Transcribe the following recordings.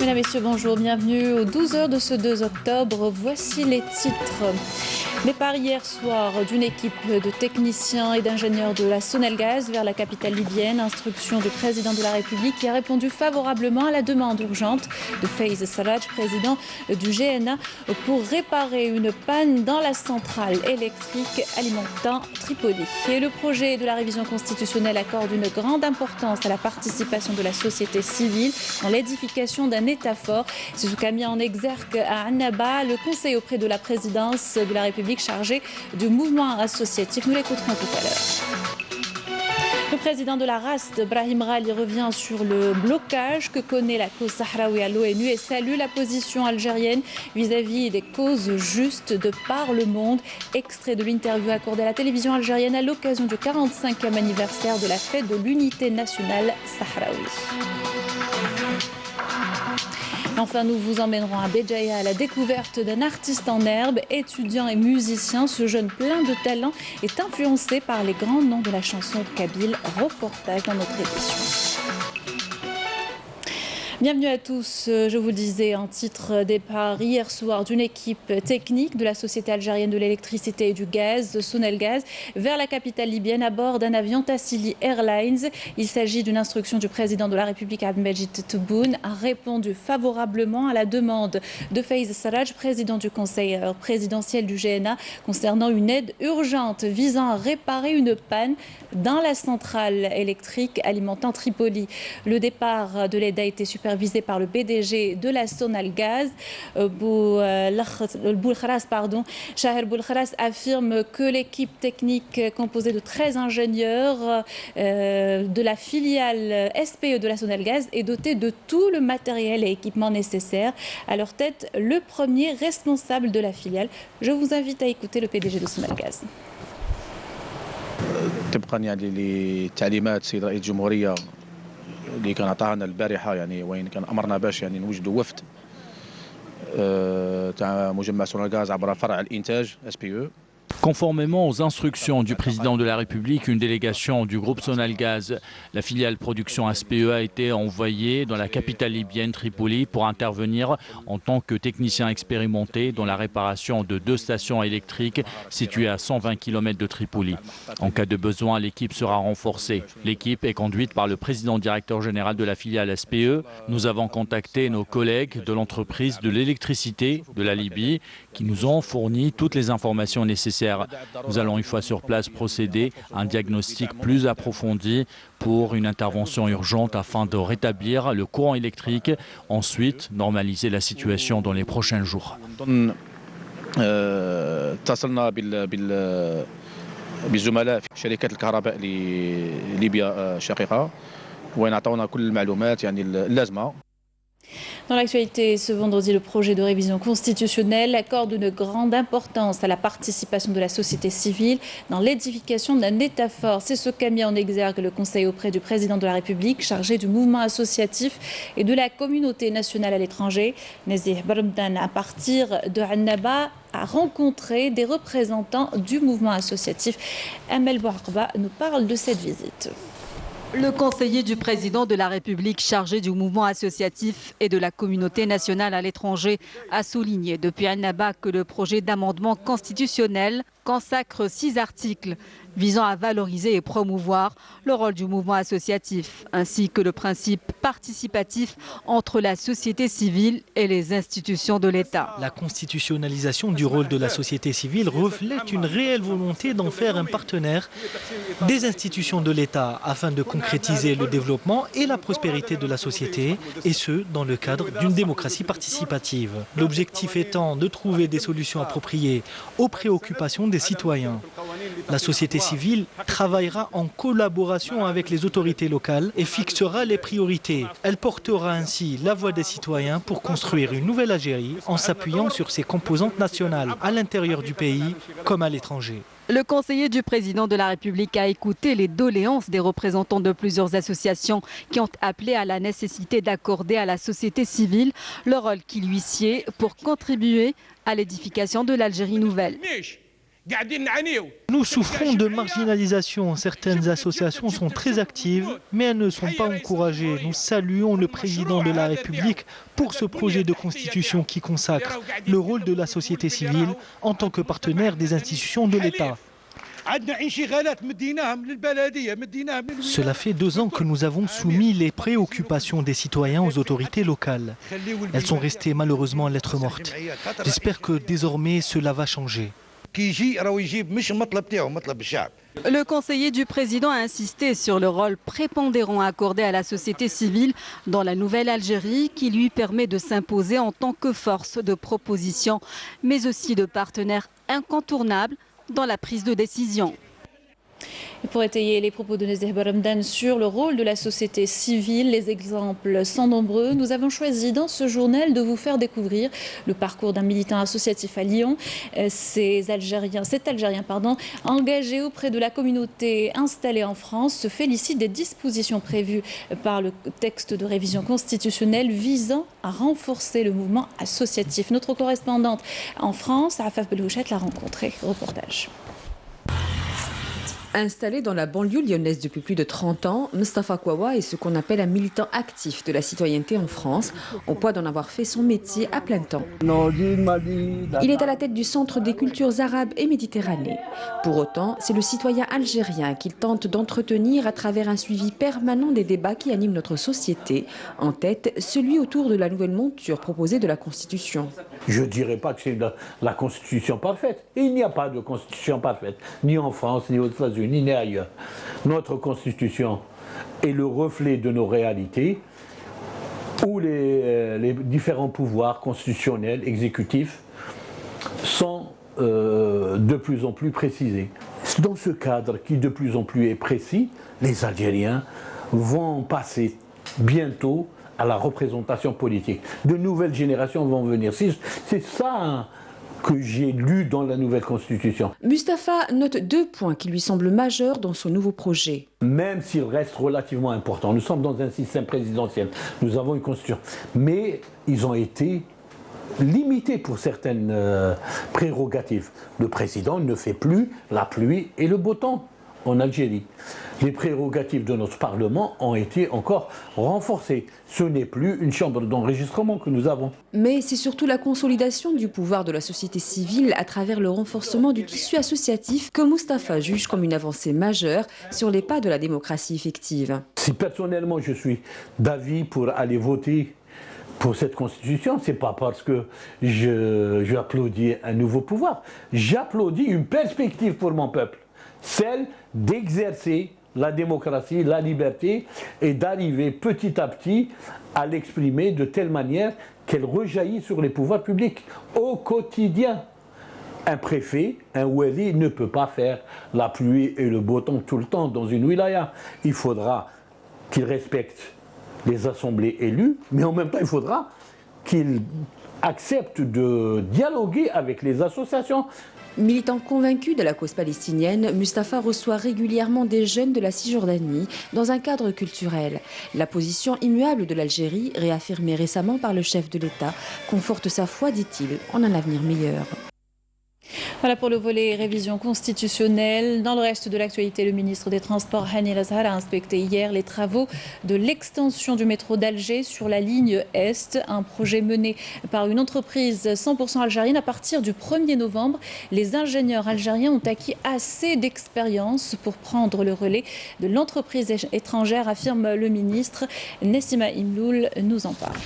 Mesdames, Messieurs, bonjour, bienvenue aux 12 heures de ce 2 octobre. Voici les titres. Départ hier soir d'une équipe de techniciens et d'ingénieurs de la Sonelgaz vers la capitale libyenne. Instruction du président de la République qui a répondu favorablement à la demande urgente de Faiz Sarraj, président du GNA, pour réparer une panne dans la centrale électrique alimentant Tripoli. Et le projet de la révision constitutionnelle accorde une grande importance à la participation de la société civile dans l'édification d'un État fort. C'est ce qu'a mis en exergue à Annaba le conseil auprès de la présidence de la République chargé du mouvement associatif. Nous l'écouterons tout à l'heure. Le président de la RASD, Brahim Ghali, revient sur le blocage que connaît la cause sahraoui à l'ONU et salue la position algérienne vis-à-vis des causes justes de par le monde. Extrait de l'interview accordée à la télévision algérienne à l'occasion du 45e anniversaire de la fête de l'unité nationale sahraoui. Enfin, nous vous emmènerons à Béjaïa à la découverte d'un artiste en herbe, étudiant et musicien. Ce jeune plein de talent est influencé par les grands noms de la chanson kabyle. Reportage dans notre édition. Bienvenue à tous. Je vous le disais, en titre départ hier soir d'une équipe technique de la Société algérienne de l'électricité et du gaz, Sonelgaz, vers la capitale libyenne à bord d'un avion Tassili Airlines. Il s'agit d'une instruction du président de la République, Abdelmajid Tebboune, a répondu favorablement à la demande de Faiz Sarraj, président du conseil présidentiel du GNA, concernant une aide urgente visant à réparer une panne dans la centrale électrique alimentant Tripoli. Le départ de l'aide a été supervisé par le PDG de la Sonelgaz, Shaher Boulkharas, affirme que l'équipe technique composée de 13 ingénieurs de la filiale SPE de la Sonelgaz est dotée de tout le matériel et équipement nécessaires. À leur tête, le premier responsable de la filiale. Je vous invite à écouter le PDG de Sonelgaz. طبقا لتعليمات السيد رئيس الجمهورية اللي كان عطانا البارحة وين كان أمرنا باش نوجدوا وفد تاع مجمع سونلغاز عبر فرع الإنتاج SPE. Conformément aux instructions du président de la République, une délégation du groupe Sonelgaz, la filiale production SPE, a été envoyée dans la capitale libyenne Tripoli pour intervenir en tant que technicien expérimenté dans la réparation de 2 stations électriques situées à 120 km de Tripoli. En cas de besoin, l'équipe sera renforcée. L'équipe est conduite par le président directeur général de la filiale SPE. Nous avons contacté nos collègues de l'entreprise de l'électricité de la Libye qui nous ont fourni toutes les informations nécessaires. Nous allons une fois sur place procéder à un diagnostic plus approfondi pour une intervention urgente afin de rétablir le courant électrique, ensuite normaliser la situation dans les prochains jours. بالزملاء في شركات الكهرباء لليبيا الشقيقة وين أعطونا كل المعلومات اللازمة. Dans l'actualité, ce vendredi, le projet de révision constitutionnelle accorde une grande importance à la participation de la société civile dans l'édification d'un État fort. C'est ce qu'a mis en exergue le Conseil auprès du président de la République, chargé du mouvement associatif et de la communauté nationale à l'étranger. Nazih Barmdan, à partir de Annaba, a rencontré des représentants du mouvement associatif. Amel Bouakba nous parle de cette visite. Le conseiller du président de la République chargé du mouvement associatif et de la communauté nationale à l'étranger a souligné depuis Annaba que le projet d'amendement constitutionnel consacre 6 articles visant à valoriser et promouvoir le rôle du mouvement associatif, ainsi que le principe participatif entre la société civile et les institutions de l'État. La constitutionnalisation du rôle de la société civile reflète une réelle volonté d'en faire un partenaire des institutions de l'État afin de concrétiser le développement et la prospérité de la société, et ce, dans le cadre d'une démocratie participative. L'objectif étant de trouver des solutions appropriées aux préoccupations des citoyens. La société civile travaillera en collaboration avec les autorités locales et fixera les priorités. Elle portera ainsi la voix des citoyens pour construire une nouvelle Algérie en s'appuyant sur ses composantes nationales à l'intérieur du pays comme à l'étranger. Le conseiller du président de la République a écouté les doléances des représentants de plusieurs associations qui ont appelé à la nécessité d'accorder à la société civile le rôle qui lui sied pour contribuer à l'édification de l'Algérie nouvelle. Nous souffrons de marginalisation. Certaines associations sont très actives, mais elles ne sont pas encouragées. Nous saluons le président de la République pour ce projet de constitution qui consacre le rôle de la société civile en tant que partenaire des institutions de l'État. Cela fait 2 ans que nous avons soumis les préoccupations des citoyens aux autorités locales. Elles sont restées malheureusement lettres mortes. J'espère que désormais cela va changer. Le conseiller du président a insisté sur le rôle prépondérant accordé à la société civile dans la nouvelle Algérie qui lui permet de s'imposer en tant que force de proposition, mais aussi de partenaire incontournable dans la prise de décision. Et pour étayer les propos de Nezih Baramdan sur le rôle de la société civile, les exemples sont nombreux. Nous avons choisi dans ce journal de vous faire découvrir le parcours d'un militant associatif à Lyon. Cet Algérien, engagé auprès de la communauté installée en France, se félicite des dispositions prévues par le texte de révision constitutionnelle visant à renforcer le mouvement associatif. Notre correspondante en France, Afaf Belhouchet, l'a rencontré. Reportage. Installé dans la banlieue lyonnaise depuis plus de 30 ans, Mustafa Kouawa est ce qu'on appelle un militant actif de la citoyenneté en France, au point d'en avoir fait son métier à plein temps. Il est à la tête du Centre des cultures arabes et méditerranéennes. Pour autant, c'est le citoyen algérien qu'il tente d'entretenir à travers un suivi permanent des débats qui animent notre société. En tête, celui autour de la nouvelle monture proposée de la Constitution. Je ne dirais pas que c'est la Constitution parfaite. Et il n'y a pas de Constitution parfaite, ni en France, ni aux États-Unis, ni ailleurs. Notre Constitution est le reflet de nos réalités, où les différents pouvoirs constitutionnels, exécutifs, sont de plus en plus précisés. Dans ce cadre qui de plus en plus est précis, les Algériens vont passer bientôt à la représentation politique. De nouvelles générations vont venir. C'est ça que j'ai lu dans la nouvelle Constitution. Mustafa note 2 points qui lui semblent majeurs dans son nouveau projet. Même s'il reste relativement important, nous sommes dans un système présidentiel, nous avons une Constitution, mais ils ont été limités pour certaines prérogatives. Le président ne fait plus la pluie et le beau temps en Algérie. Les prérogatives de notre Parlement ont été encore renforcées. Ce n'est plus une chambre d'enregistrement que nous avons. Mais c'est surtout la consolidation du pouvoir de la société civile à travers le renforcement du tissu associatif que Mustafa juge comme une avancée majeure sur les pas de la démocratie effective. Si personnellement je suis d'avis pour aller voter pour cette Constitution, c'est pas parce que j'applaudis un nouveau pouvoir. J'applaudis une perspective pour mon peuple. Celle d'exercer la démocratie, la liberté et d'arriver petit à petit à l'exprimer de telle manière qu'elle rejaillit sur les pouvoirs publics au quotidien. Un préfet, un wali ne peut pas faire la pluie et le beau temps tout le temps dans une wilaya. Il faudra qu'il respecte les assemblées élues, mais en même temps il faudra qu'il accepte de dialoguer avec les associations. Militant convaincu de la cause palestinienne, Mustafa reçoit régulièrement des jeunes de la Cisjordanie dans un cadre culturel. La position immuable de l'Algérie, réaffirmée récemment par le chef de l'État, conforte sa foi, dit-il, en un avenir meilleur. Voilà pour le volet révision constitutionnelle. Dans le reste de l'actualité, le ministre des Transports, Hani El Azhar, a inspecté hier les travaux de l'extension du métro d'Alger sur la ligne Est, un projet mené par une entreprise 100% algérienne. À partir du 1er novembre, les ingénieurs algériens ont acquis assez d'expérience pour prendre le relais de l'entreprise étrangère, affirme le ministre. Nessima Imloul nous en parle.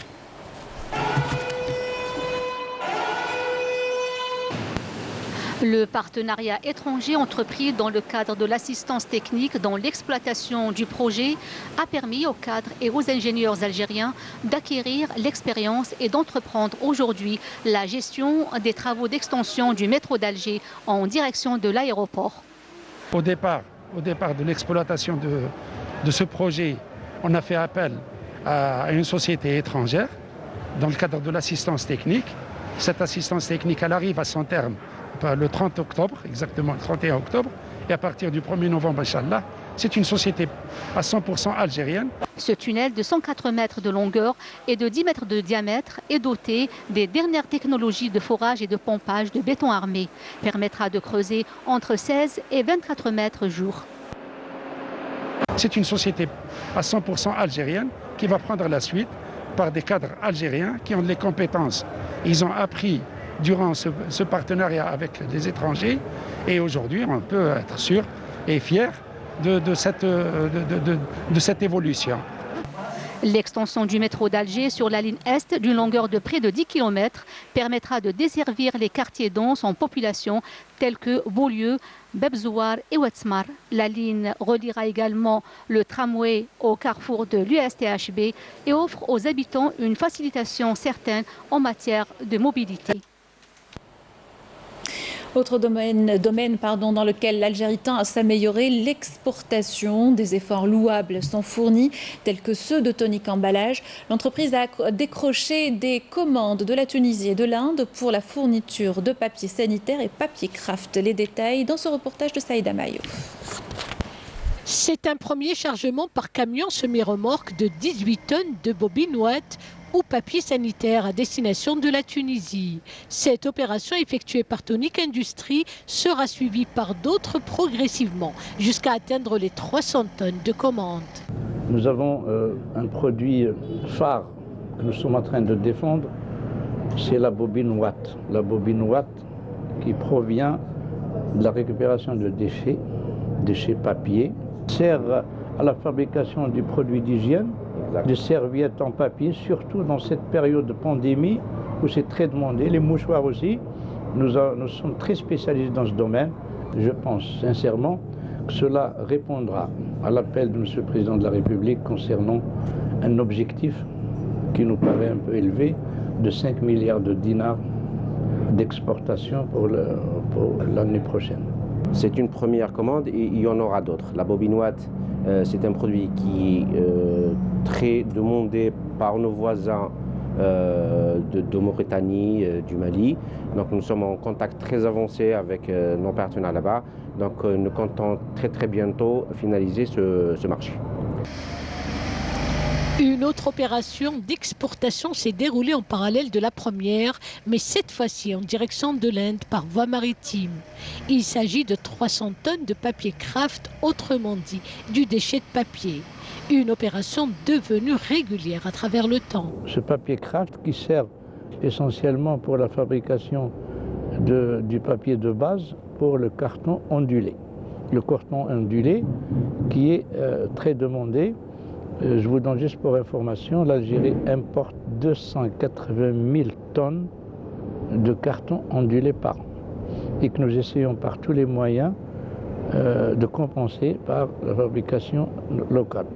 Le partenariat étranger entrepris dans le cadre de l'assistance technique dans l'exploitation du projet a permis aux cadres et aux ingénieurs algériens d'acquérir l'expérience et d'entreprendre aujourd'hui la gestion des travaux d'extension du métro d'Alger en direction de l'aéroport. Au départ de l'exploitation de ce projet, on a fait appel à une société étrangère dans le cadre de l'assistance technique. Cette assistance technique, elle arrive à son terme le 30 octobre, exactement le 31 octobre, et à partir du 1er novembre, Inch'Allah, C'est une société à 100% algérienne. Ce tunnel de 104 mètres de longueur et de 10 mètres de diamètre est doté des dernières technologies de forage et de pompage de béton armé. Permettra de creuser entre 16 et 24 mètres jour. C'est une société à 100% algérienne qui va prendre la suite par des cadres algériens qui ont les compétences. Ils ont appris durant ce partenariat avec les étrangers et aujourd'hui on peut être sûr et fier de cette évolution. L'extension du métro d'Alger sur la ligne Est, d'une longueur de près de 10 km, permettra de desservir les quartiers denses en population tels que Beaulieu, Bebzouar et Ouetzmar. La ligne reliera également le tramway au carrefour de l'USTHB et offre aux habitants une facilitation certaine en matière de mobilité. Autre domaine dans lequel l'Algérie tend à s'améliorer, l'exportation. Des efforts louables sont fournis, tels que ceux de Tonic Emballage. L'entreprise a décroché des commandes de la Tunisie et de l'Inde pour la fourniture de papier sanitaire et papier craft. Les détails dans ce reportage de Saïda Mayo. C'est un premier chargement par camion semi-remorque de 18 tonnes de bobines ouates ou papier sanitaire à destination de la Tunisie. Cette opération effectuée par Tonic Industries sera suivie par d'autres progressivement, jusqu'à atteindre les 300 tonnes de commandes. Nous avons un produit phare que nous sommes en train de défendre, c'est la bobine ouate. La bobine ouate qui provient de la récupération de déchets papier, sert à la fabrication du produit d'hygiène, des serviettes en papier, surtout dans cette période de pandémie où c'est très demandé. Les mouchoirs aussi, nous sommes très spécialisés dans ce domaine. Je pense sincèrement que cela répondra à l'appel de M. le Président de la République concernant un objectif qui nous paraît un peu élevé de 5 milliards de dinars d'exportation pour l'année prochaine. C'est une première commande et il y en aura d'autres. La bobine ouate, c'est un produit qui est très demandé par nos voisins de Mauritanie, du Mali. Donc nous sommes en contact très avancé avec nos partenaires là-bas. Donc nous comptons très bientôt finaliser ce marché. Une autre opération d'exportation s'est déroulée en parallèle de la première, mais cette fois-ci en direction de l'Inde par voie maritime. Il s'agit de 300 tonnes de papier craft, autrement dit du déchet de papier. Une opération devenue régulière à travers le temps. Ce papier craft qui sert essentiellement pour la fabrication du papier de base pour le carton ondulé. Le carton ondulé qui est très demandé. Je vous donne juste pour information, l'Algérie importe 280 000 tonnes de carton ondulé par an et que nous essayons par tous les moyens de compenser par la fabrication locale.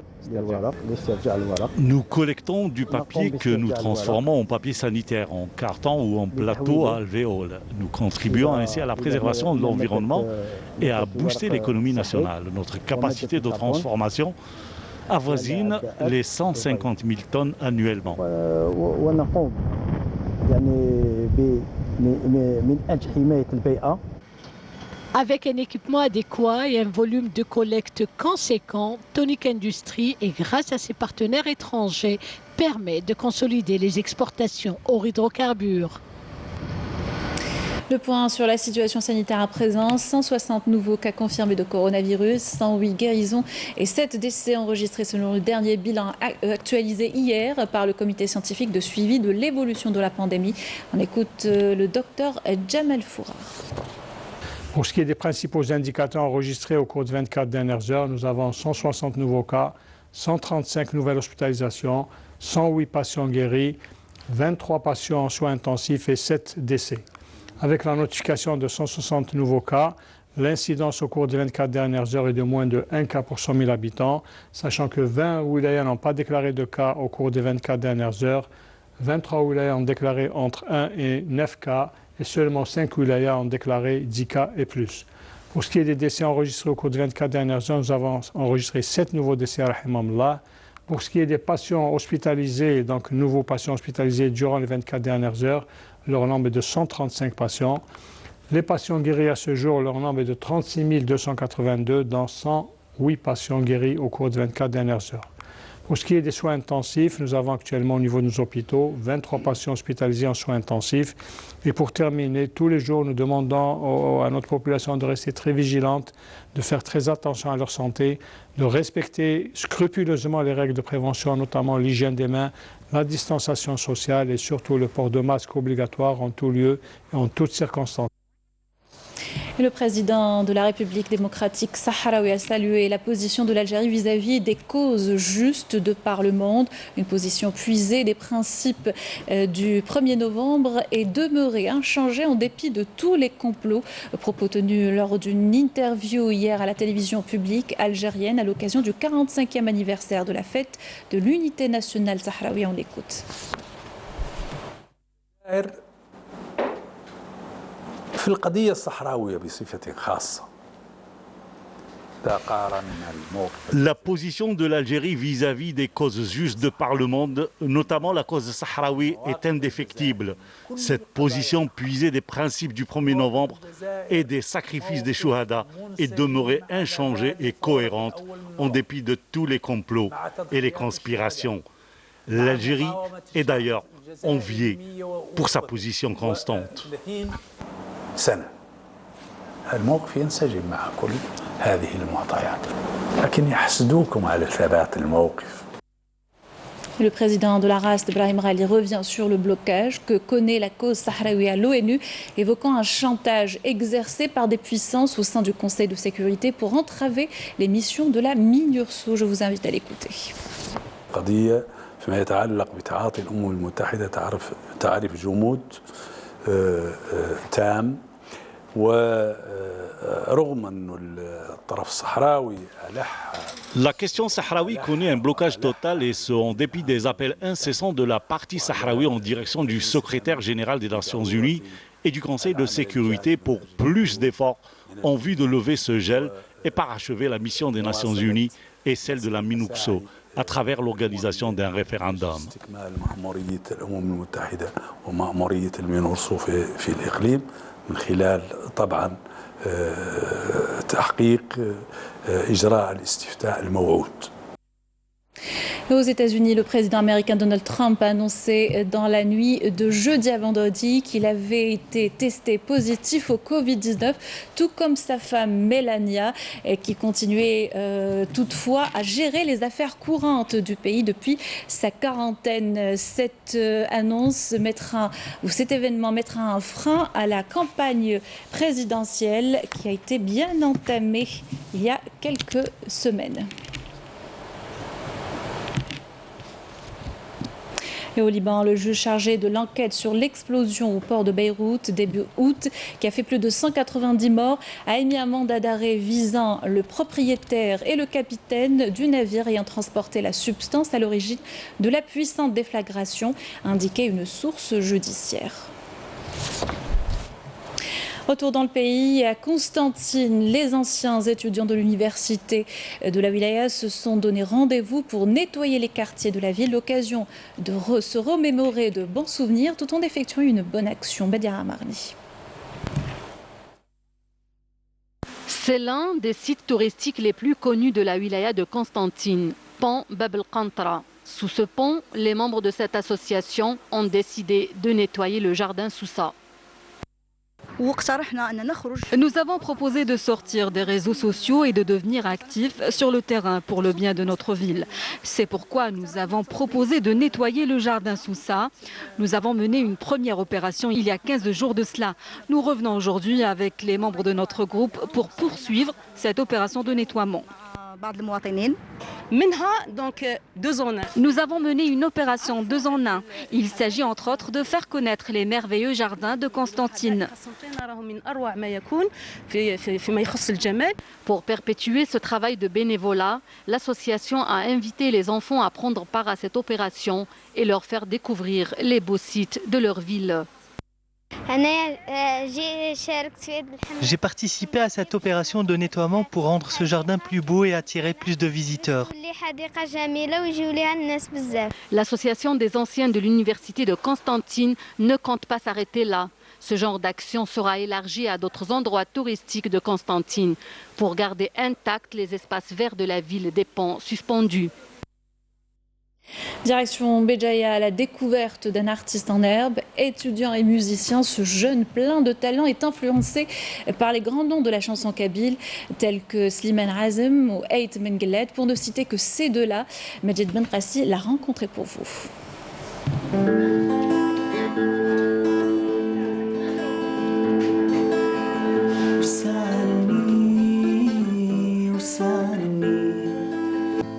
Nous collectons du papier que nous transformons en papier sanitaire, en carton ou en plateau à alvéoles. Nous contribuons ainsi à la préservation de l'environnement et à booster l'économie nationale. Notre capacité de transformation avoisine les 150 000 tonnes annuellement. Avec un équipement adéquat et un volume de collecte conséquent, Tonic Industries, et grâce à ses partenaires étrangers, permet de consolider les exportations hors hydrocarbures. Le point sur la situation sanitaire à présent, 160 nouveaux cas confirmés de coronavirus, 108 guérisons et 7 décès enregistrés selon le dernier bilan actualisé hier par le comité scientifique de suivi de l'évolution de la pandémie. On écoute le docteur Djamal Foura. Pour ce qui est des principaux indicateurs enregistrés au cours de 24 dernières heures, nous avons 160 nouveaux cas, 135 nouvelles hospitalisations, 108 patients guéris, 23 patients en soins intensifs et 7 décès. Avec la notification de 160 nouveaux cas, l'incidence au cours des 24 dernières heures est de moins de 1 cas pour 100 000 habitants, sachant que 20 wilayas n'ont pas déclaré de cas au cours des 24 dernières heures, 23 wilayas ont déclaré entre 1 et 9 cas et seulement 5 wilayas ont déclaré 10 cas et plus. Pour ce qui est des décès enregistrés au cours des 24 dernières heures, nous avons enregistré 7 nouveaux décès, rahimahullah. Pour ce qui est des patients hospitalisés, donc nouveaux patients hospitalisés durant les 24 dernières heures, leur nombre est de 135 patients. Les patients guéris à ce jour, leur nombre est de 36 282, dont 100 8 patients guéris au cours des 24 dernières heures. Pour ce qui est des soins intensifs, nous avons actuellement au niveau de nos hôpitaux 23 patients hospitalisés en soins intensifs. Et pour terminer, tous les jours, nous demandons à notre population de rester très vigilante, de faire très attention à leur santé, de respecter scrupuleusement les règles de prévention, notamment l'hygiène des mains, la distanciation sociale et surtout le port de masque obligatoire en tout lieu et en toutes circonstances. Le président de la République démocratique sahraoui a salué la position de l'Algérie vis-à-vis des causes justes de par le monde. Une position puisée des principes du 1er novembre est demeurée inchangée en dépit de tous les complots. Propos tenus lors d'une interview hier à la télévision publique algérienne à l'occasion du 45e anniversaire de la fête de l'unité nationale sahraoui. On l'écoute. في القضية الصحراوية بصفة خاصة. La position de l'Algérie vis-à-vis des causes justes de par le monde, notamment la cause sahraoui, est indéfectible. Cette position puisée des principes du 1er novembre et des sacrifices des chouhadas est demeurée inchangée et cohérente en dépit de tous les complots et les conspirations. L'Algérie est d'ailleurs enviée pour sa position constante. سنة الموقف ينسجم مع كل هذه المعطيات لكن يحسدوكم على ثبات الموقف. Le président de la RAS, Brahim Rali, revient sur le blocage que connaît la cause sahraoui à l'ONU, évoquant un chantage exercé par des puissances au sein du Conseil de sécurité pour entraver les missions de la MINURSO. Je vous invite à l'écouter. قضية فيما يتعلق بتعاطي الأمم المتحدة تعرف جمود تام ورغم أن الطرف الصحراوي ألح. La question sahraoui connaît un blocage total et ce en dépit des appels incessants de la partie sahraoui en direction du secrétaire général des Nations Unies et du Conseil de sécurité pour plus d'efforts en vue de lever ce gel et parachever la mission des Nations Unies et celle de la MINURSO à travers l'organisation d'un référendum. من خلال طبعا تحقيق إجراء الاستفتاء الموعود. Aux États-Unis, le président américain Donald Trump a annoncé dans la nuit de jeudi à vendredi qu'il avait été testé positif au Covid-19, tout comme sa femme Melania, qui continuait toutefois à gérer les affaires courantes du pays depuis sa quarantaine. Cette annonce cet événement mettra un frein à la campagne présidentielle qui a été bien entamée il y a quelques semaines. Et au Liban, le juge chargé de l'enquête sur l'explosion au port de Beyrouth début août, qui a fait plus de 190 morts, a émis un mandat d'arrêt visant le propriétaire et le capitaine du navire ayant transporté la substance à l'origine de la puissante déflagration, a indiqué une source judiciaire. Retour dans le pays, à Constantine, les anciens étudiants de l'université de la Wilaya se sont donné rendez-vous pour nettoyer les quartiers de la ville, l'occasion de se remémorer de bons souvenirs tout en effectuant une bonne action. Badia Amarni. C'est l'un des sites touristiques les plus connus de la Wilaya de Constantine, pont Bab el-Qantra. Sous ce pont, les membres de cette association ont décidé de nettoyer le jardin Sousa. Nous avons proposé de sortir des réseaux sociaux et de devenir actifs sur le terrain pour le bien de notre ville. C'est pourquoi nous avons proposé de nettoyer le jardin Sousa. Nous avons mené une première opération il y a 15 jours de cela. Nous revenons aujourd'hui avec les membres de notre groupe pour poursuivre cette opération de nettoiement. Nous avons mené une opération 2 en 1. Il s'agit entre autres de faire connaître les merveilleux jardins de Constantine. Pour perpétuer ce travail de bénévolat, l'association a invité les enfants à prendre part à cette opération et leur faire découvrir les beaux sites de leur ville. J'ai participé à cette opération de nettoiement pour rendre ce jardin plus beau et attirer plus de visiteurs. L'association des anciens de l'université de Constantine ne compte pas s'arrêter là. Ce genre d'action sera élargi à d'autres endroits touristiques de Constantine pour garder intacts les espaces verts de la ville des ponts suspendus. Direction Béjaïa à la découverte d'un artiste en herbe. Étudiant et musicien, ce jeune plein de talent est influencé par les grands noms de la chanson kabyle tels que Slimane Azem ou Ait Mengelet, pour ne citer que ces deux-là. Majid Benrassi l'a rencontré pour vous.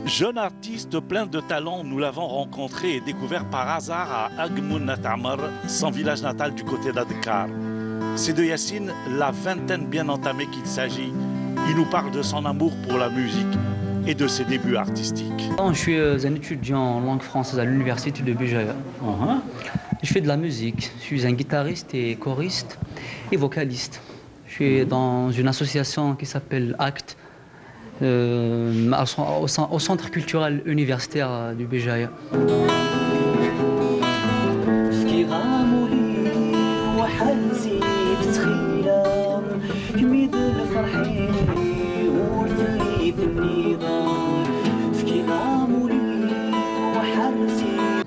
Jeune artiste plein de talent, nous l'avons rencontré et découvert par hasard à Agmoun Natamar, son village natal du côté d'Adkar. C'est de Yassine, la vingtaine bien entamée qu'il s'agit. Il nous parle de son amour pour la musique et de ses débuts artistiques. Je suis un étudiant en langue française à l'université de Béjaïa. Je fais de la musique. Je suis un guitariste et choriste et vocaliste. Je suis dans une association qui s'appelle ACT, au centre culturel universitaire du Béjaïa.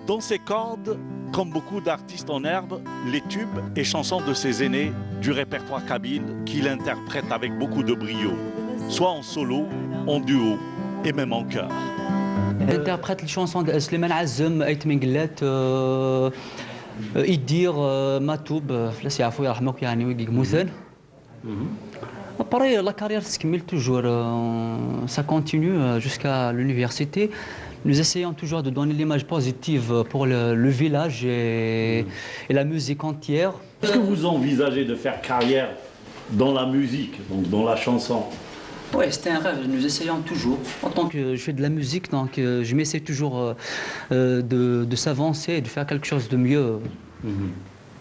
Dans ses cordes, comme beaucoup d'artistes en herbe, les tubes et chansons de ses aînés du répertoire kabyle qu'il interprète avec beaucoup de brio, soit en solo, en duo et même en chœur. J'interprète les chansons de Slimane Azem, Ait Mengelet, Idir, Matoub, Flassi Afou Yarhamouk Yani Wigig Mouzen. Après, la carrière se continue toujours, ça continue jusqu'à l'université. Nous essayons toujours de donner l'image positive pour le village et la musique entière. Est-ce que vous envisagez de faire carrière dans la musique, donc dans la chanson? Oui, c'était un rêve, nous essayons toujours. En tant que je fais de la musique, donc je m'essaie toujours de s'avancer et de faire quelque chose de mieux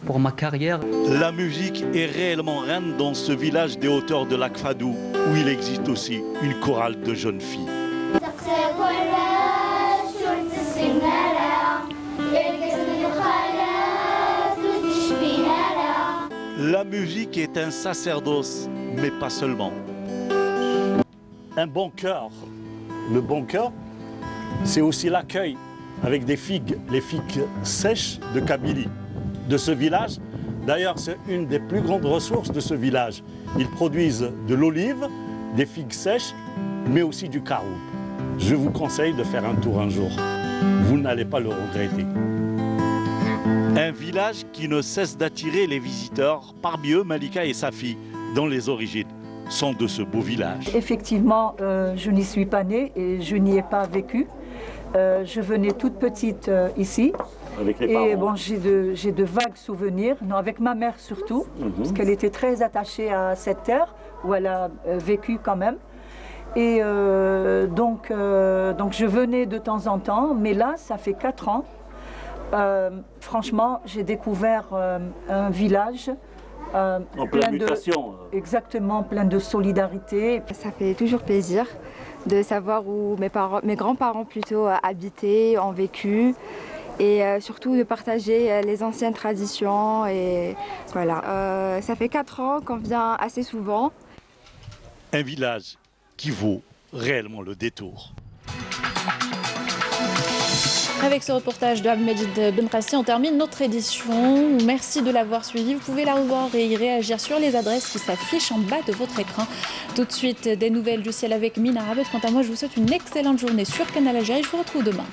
pour ma carrière. La musique est réellement reine dans ce village des hauteurs de l'Akfadou, où il existe aussi une chorale de jeunes filles. La musique est un sacerdoce, mais pas seulement. Un bon cœur. Le bon cœur, c'est aussi l'accueil avec des figues, les figues sèches de Kabylie, de ce village. D'ailleurs, c'est une des plus grandes ressources de ce village. Ils produisent de l'olive, des figues sèches, mais aussi du caroub. Je vous conseille de faire un tour un jour. Vous n'allez pas le regretter. Un village qui ne cesse d'attirer les visiteurs, parmi eux Malika et sa fille, dont les origines sont de ce beau village. Effectivement, je n'y suis pas née et je n'y ai pas vécu. Je venais toute petite ici. Avec les parents. Et bon, j'ai de vagues souvenirs, non, avec ma mère surtout, parce qu'elle était très attachée à cette terre où elle a vécu quand même. Et donc je venais de temps en temps, mais là, ça fait 4 ans. Franchement, j'ai découvert un village en pleine mutation. Exactement, plein de solidarité. Ça fait toujours plaisir de savoir où mes grands-parents plutôt habitaient, ont vécu, et surtout de partager les anciennes traditions. Et voilà, ça fait 4 ans qu'on vient assez souvent. Un village qui vaut réellement le détour. Avec ce reportage de Majid Benrassi, on termine notre édition. Merci de l'avoir suivi. Vous pouvez la revoir et y réagir sur les adresses qui s'affichent en bas de votre écran. Tout de suite, des nouvelles du ciel avec Mina Abed. Quant à moi, je vous souhaite une excellente journée sur Canal Algérie. Je vous retrouve demain.